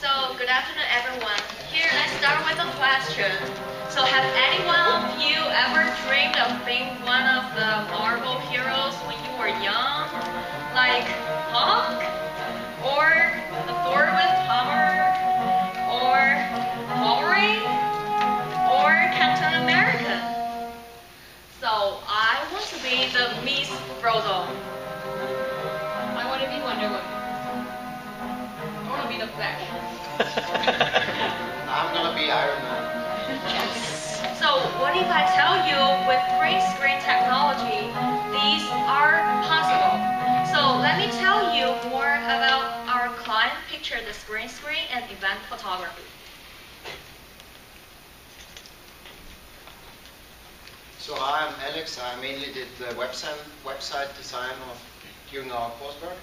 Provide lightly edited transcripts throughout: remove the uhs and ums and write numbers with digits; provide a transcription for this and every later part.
So, good afternoon, everyone. Here, let's start with a question. So, have any one of you ever dreamed of being one of the Marvel heroes when you were young? Like Hulk? Or the Thor with hammer? Or Wolverine? Or Captain America? So, I want to be the Miss Frodo. I want to be Wonder Woman. I want to be the Flash. I'm gonna be Iron Man. So what if I tell you with green screen technology, these are possible? So let me tell you more about our client. Picture this green screen and event photography. So I'm Alex. I mainly did the website design during our coursework.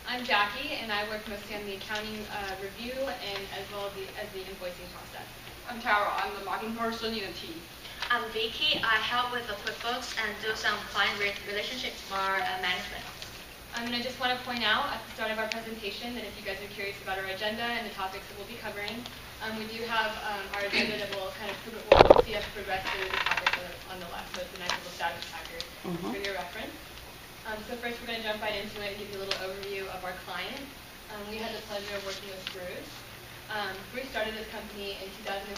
I'm Jackie, and I work mostly on the accounting review and as well as the invoicing process. I'm Tara. I'm the marketing person in the team. I'm Vicky. I help with the QuickBooks and do some client relationship management. And I just want to point out at the start of our presentation that if you guys are curious about our agenda and the topics that we'll be covering, we do have our agenda that will kind of we'll see us progress through the topics on the left. So it's a nice little status tracker for your reference. So first we're going to jump right into it and give you a little overview of our client. We had the pleasure of working with Bruce. Bruce started this company in 2013,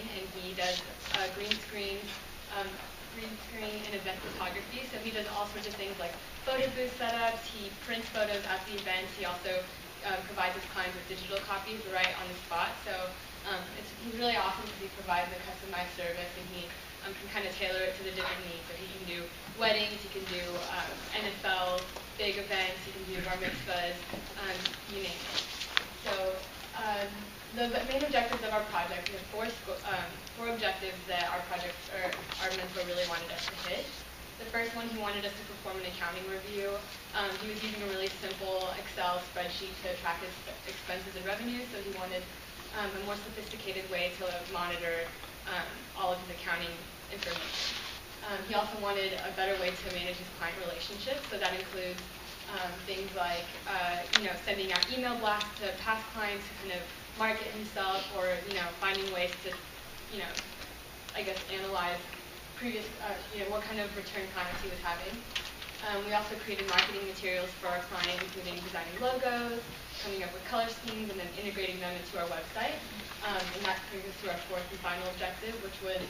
and he does green screen and event photography. So he does all sorts of things like photo booth setups. He prints photos at the events. He also provides his clients with digital copies right on the spot. So he's really awesome because he provides a customized service, and he can kind of tailor it to the different needs. So he can do weddings, he can do NFL, big events, he can do bar mitzvahs, you name it. So the main objectives of our project, we have four objectives that our mentor really wanted us to hit. The first one, he wanted us to perform an accounting review. He was using a really simple Excel spreadsheet to track his expenses and revenues, so he wanted a more sophisticated way to monitor all of his accounting information. He also wanted a better way to manage his client relationships, so that includes things like sending out email blasts to past clients to kind of market himself, or finding ways to analyze previous what kind of return clients he was having. We also created marketing materials for our client, including designing logos, coming up with color schemes, and then integrating them into our website. And that brings us to our fourth and final objective, which was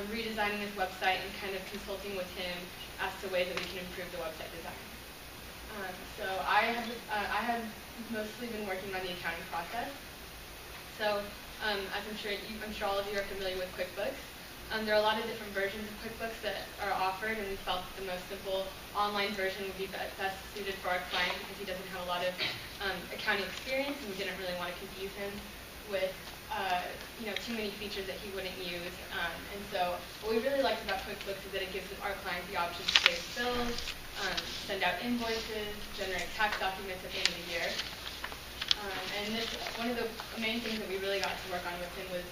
redesigning his website and kind of consulting with him as to ways that we can improve the website design. So I have mostly been working on the accounting process. So as I'm sure all of you are familiar with QuickBooks. There are a lot of different versions of QuickBooks that are offered, and we felt that the most simple online version would be best suited for our client because he doesn't have a lot of accounting experience, and we didn't really want to confuse him with too many features that he wouldn't use. And so what we really liked about QuickBooks is that it gives our client the option to save bills, send out invoices, generate tax documents at the end of the year. And one of the main things that we really got to work on with him was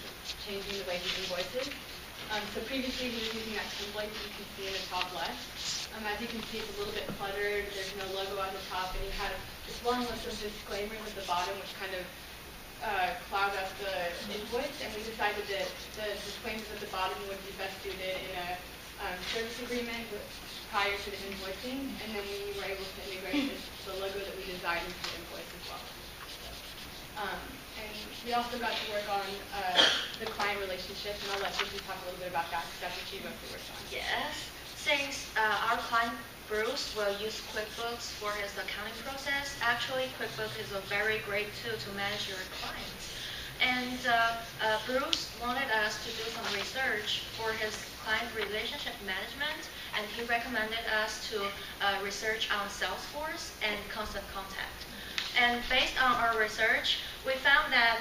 changing the way he invoices. So previously he was using that template that you can see in the top left. As you can see, it's a little bit cluttered. There's no logo at the top, and he had just one list of disclaimers at the bottom, which kind of cloud up the invoice. And we decided that the disclaimers at the bottom would be best suited in a service agreement prior to the invoicing, and then we were able to integrate the logo that we designed into the invoice as well. And we also got to work on the client relationship, and I'll let Vicky talk a little bit about that because that's what she mostly worked on. Yes. Since our client Bruce will use QuickBooks for his accounting process, actually QuickBooks is a very great tool to manage your clients. And Bruce wanted us to do some research for his client relationship management, and he recommended us to research on Salesforce and Constant Contact. And based on our research, we found that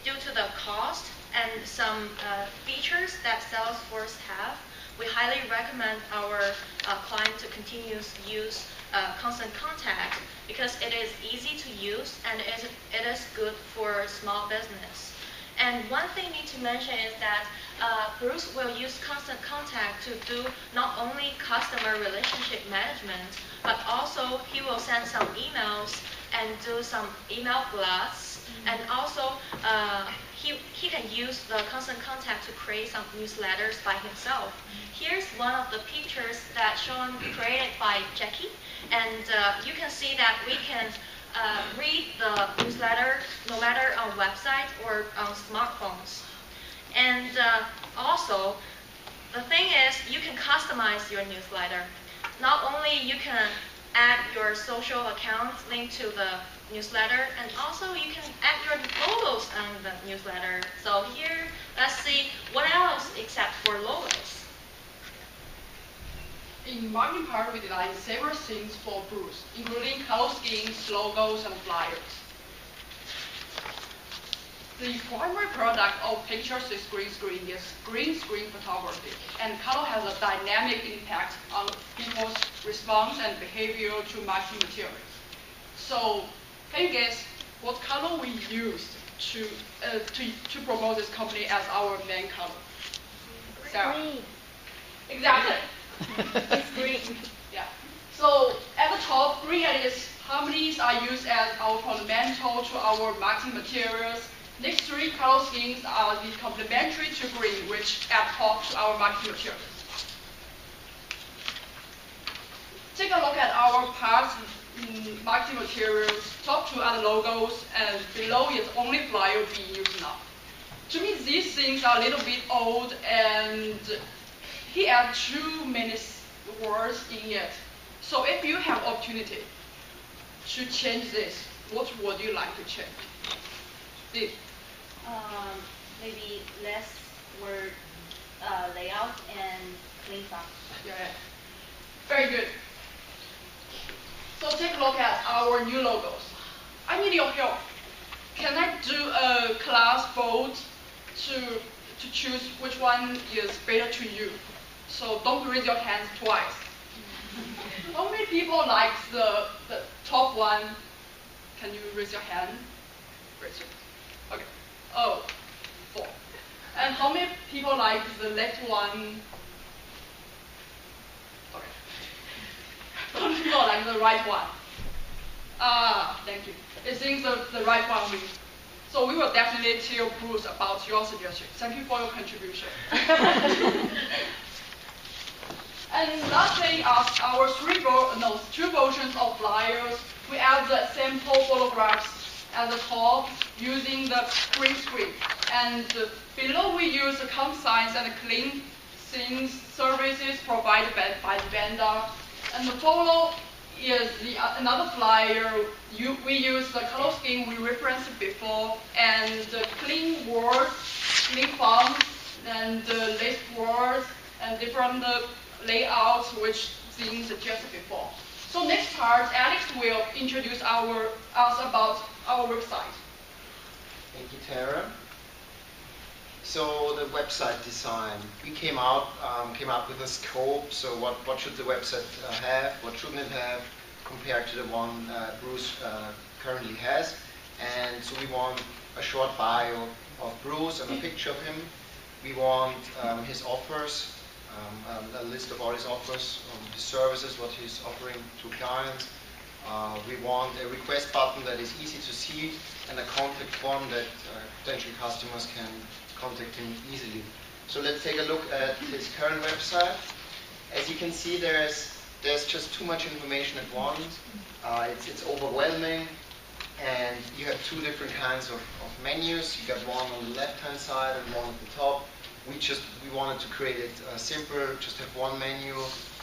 due to the cost and some features that Salesforce have, we highly recommend our client to continue to use Constant Contact because it is easy to use and it is good for small business. And one thing I need to mention is that Bruce will use Constant Contact to do not only customer relationship management, but also he will send some emails and do some email blasts. And also, he can use the constant contact to create some newsletters by himself. Here's one of the pictures that Sean created by Jackie. And you can see that we can read the newsletter no matter on website or on smartphones. And also, the thing is, you can customize your newsletter. Not only you can add your social account linked to the newsletter, and also you can add your logos on the newsletter. So here, let's see what else except for logos. In Marketing Power, we designed several things for Bruce, including color schemes, logos, and flyers. The primary product of Pictures is green screen photography, and color has a dynamic impact on people's response and behavior to marketing materials. So, can you guess what color we used to promote this company as our main color? Sarah? Green. Exactly. It's green. Yeah. So at the top, green and its harmonies are used as our fundamental to our marketing materials. Next three color schemes are the complementary to green, which add pop to our marketing materials. Take a look at our parts in marketing materials. Top two are the logos, and below is only flyer being used now. To me, these things are a little bit old, and he adds too many words in it. So if you have opportunity to change this, what would you like to change? Steve? Maybe less word layout and clean font. Yeah. Very good. So take a look at our new logos. I need your help. Can I do a class vote to choose which one is better to you? So don't raise your hands twice. How many people like the top one? Can you raise your hand? Raise your. Okay. Oh, 4. And how many people like the left one? Okay. How many people like the right one? Ah, thank you. It seems the right one wins. So we will definitely tell Bruce about your suggestion. Thank you for your contribution. And last thing are our two versions of flyers. We add the sample photographs at the top using the green screen. And below we use the consigns and clean things services provided by the vendor. And the photo is another flyer. We use the color scheme we referenced before, and the clean words, clean fonts, and list words, and different layouts, which Zing suggested before. So next part, Alex will introduce us about our website. Thank you, Tara. So the website design, we came up with a scope. So what should the website have? What shouldn't it have compared to the one Bruce currently has? And so we want a short bio of Bruce and a picture of him. We want his offers, a list of all his offers, his services, what he's offering to clients. We want a request button that is easy to see and a contact form that potential customers can contact him easily. So let's take a look at his current website. As you can see, there's just too much information at once. It's overwhelming, and you have two different kinds of menus. You got one on the left-hand side and one at the top. We wanted to create it simple, just have one menu,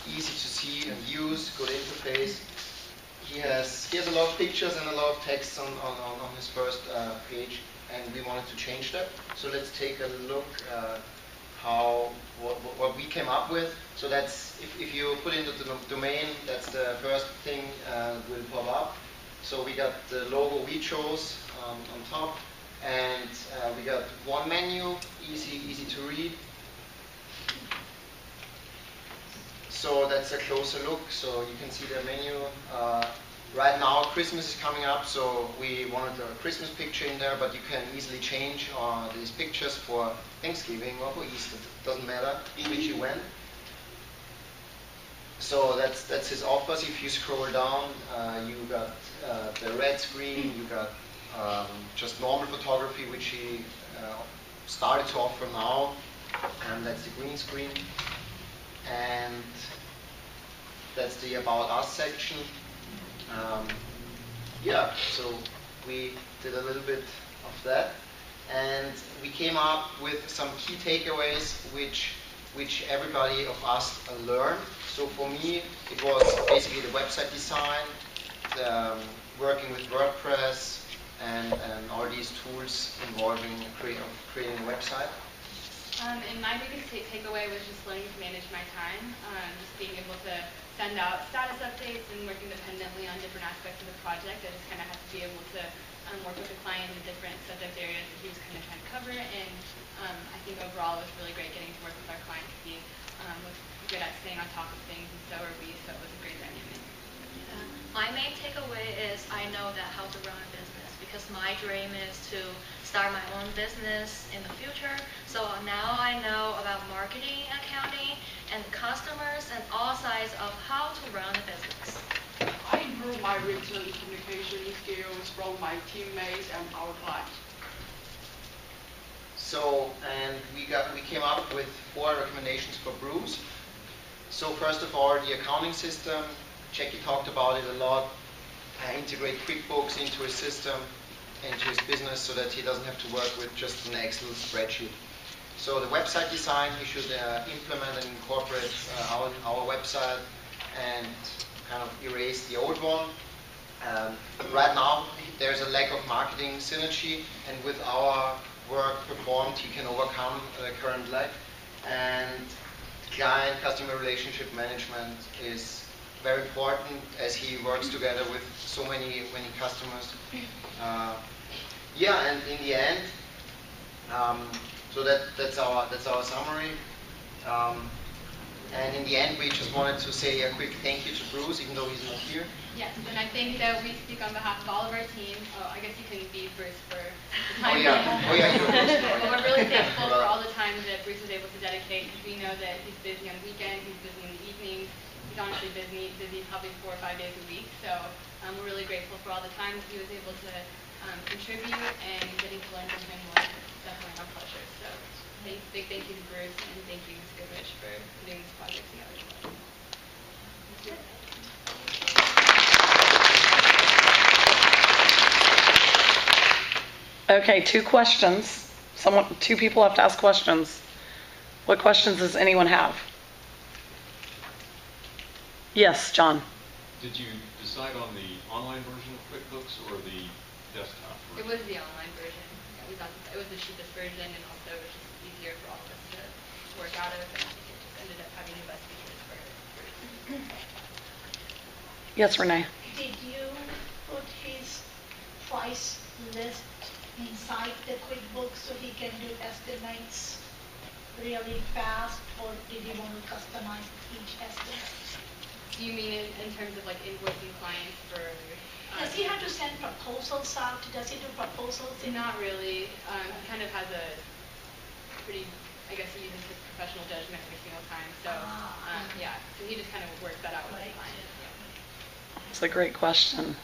easy to see and use, good interface. He has a lot of pictures and a lot of text on his first page, and we wanted to change that. So let's take a look what we came up with. So that's, if you put into the domain, that's the first thing will pop up. So we got the logo we chose on top, and we got one menu, easy to read. So that's a closer look. So you can see the menu. Right now, Christmas is coming up, so we wanted a Christmas picture in there, but you can easily change these pictures for Thanksgiving or for Easter. It doesn't matter which you went. So that's his offers. If you scroll down, you got the red screen, you got just normal photography, which he started to offer now, and that's the green screen. And that's the About Us section. Yeah, so we did a little bit of that. And we came up with some key takeaways which everybody of us learned. So for me, it was basically the website design, working with WordPress, and all these tools involving creating a website. And my biggest takeaway was just learning to manage my time, just being able to send out status updates and work independently on different aspects of the project. I just kind of had to be able to work with the client in different subject areas that he was kind of trying to cover. And I think overall it was really great getting to work with our client because he was good at staying on top of things, and so are we. So it was a great dynamic. My main takeaway is I know that how to run a business, because my dream is to start my own business in the future. So now I know about marketing, accounting, and customers and all sides of how to run a business. I improved my written communication skills from my teammates and our clients. So, and we came up with 4 recommendations for Bruce. So first of all, the accounting system. Jackie talked about it a lot. Integrate QuickBooks into his system, into his business, so that he doesn't have to work with just an Excel spreadsheet. So the website design, he should implement and incorporate our website and kind of erase the old one. Right now, there's a lack of marketing synergy, and with our work performed, he can overcome the current lack. And client customer relationship management is very important, as he works together with so many customers. Yeah, and in the end, so that's our summary. And in the end, we just wanted to say a quick thank you to Bruce, even though he's not here. Yes, and I think that we speak on behalf of all of our team. Oh, I guess you can be Bruce for the Oh time yeah, being. you're Bruce. But we're really thankful for all the time that Bruce was able to dedicate, because we know that he's busy on the weekends, he's busy in the evenings, he's honestly busy probably 4 or 5 days a week. So we're really grateful for all the time that he was able to contribute, and getting to learn from him was definitely our pleasure. So big thank you to Bruce, and thank you, Ms. Goodrich, for putting this project together. Thank you. Okay, 2 questions. 2 people have to ask questions. What questions does anyone have? Yes, John. Did you decide on the online version of QuickBooks or the desktop It version? was the online version. Yeah, we thought it was the cheapest version, and also it was just easier for all of us to work out of, and I think it just ended up having the best features for Yes, Renee. Did you put his price list inside the QuickBooks so he can do estimates really fast, or did you want to customize each estimate? Do you mean in terms of like invoicing clients for? Does he have to send proposals out? Does he do proposals? Not really. He kind of has a pretty, I guess he uses his professional judgment every single time. So yeah, so he just kind of works that out with the client. Yeah. It's a great question.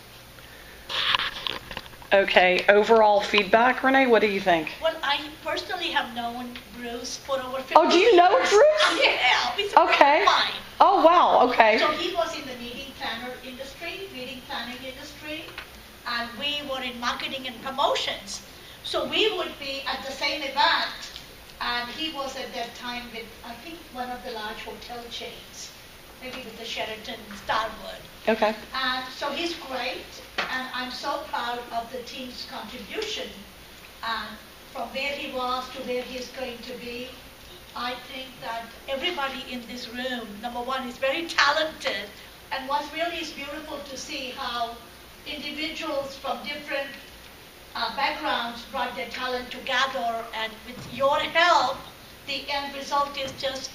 Okay, overall feedback, Renee, what do you think? Well, I personally have known Bruce for over 50 Oh, do you know years. Bruce? Yeah, he's a Okay. friend of mine. Oh, wow, okay. So he was in the meeting planning industry, and we were in marketing and promotions. So we would be at the same event, and he was at that time with, I think, one of the large hotel chains, maybe with the Sheraton Starwood. Okay. And so he's great, and I'm so proud of the team's contribution. And from where he was to where he's going to be, I think that everybody in this room, number one, is very talented. And what really is beautiful to see how individuals from different backgrounds brought their talent together, and with your help, the end result is just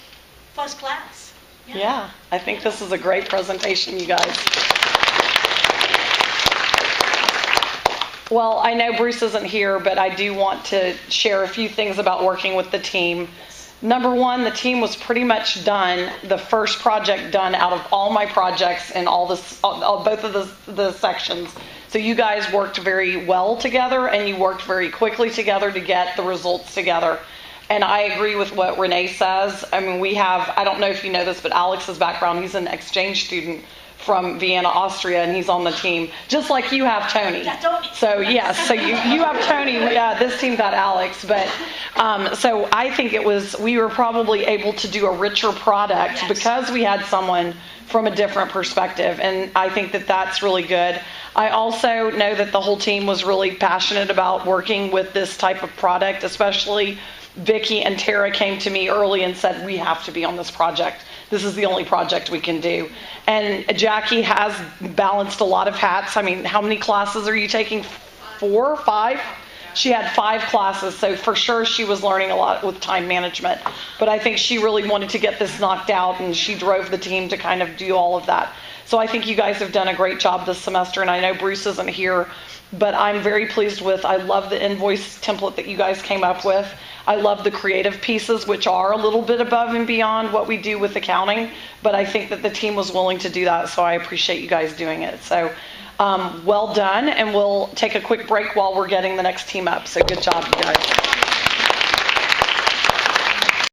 first class. Yeah, I think this is a great presentation, you guys. Well, I know Bruce isn't here, but I do want to share a few things about working with the team. Number one, the team was pretty much done, the first project done out of all my projects in both of the sections. So you guys worked very well together, and you worked very quickly together to get the results together. And I agree with what Renee says. I mean, I don't know if you know this, but Alex's background, he's an exchange student from Vienna, Austria, and he's on the team, just like you have Tony. Yeah, Tony. So yes, so you have Tony. This team got Alex, but so I think we were probably able to do a richer product Yes. because we had someone from a different perspective, and I think that that's really good. I also know that the whole team was really passionate about working with this type of product, especially Vicki and Tara came to me early and said, we have to be on this project. This is the only project we can do. And Jackie has balanced a lot of hats. I mean, how many classes are you taking? 4, 5? She had 5 classes, so for sure she was learning a lot with time management. But I think she really wanted to get this knocked out, and she drove the team to kind of do all of that. So I think you guys have done a great job this semester, and I know Bruce isn't here, but I'm very pleased I love the invoice template that you guys came up with. I love the creative pieces, which are a little bit above and beyond what we do with accounting, but I think that the team was willing to do that, so I appreciate you guys doing it. So well done, and we'll take a quick break while we're getting the next team up. So good job, you guys.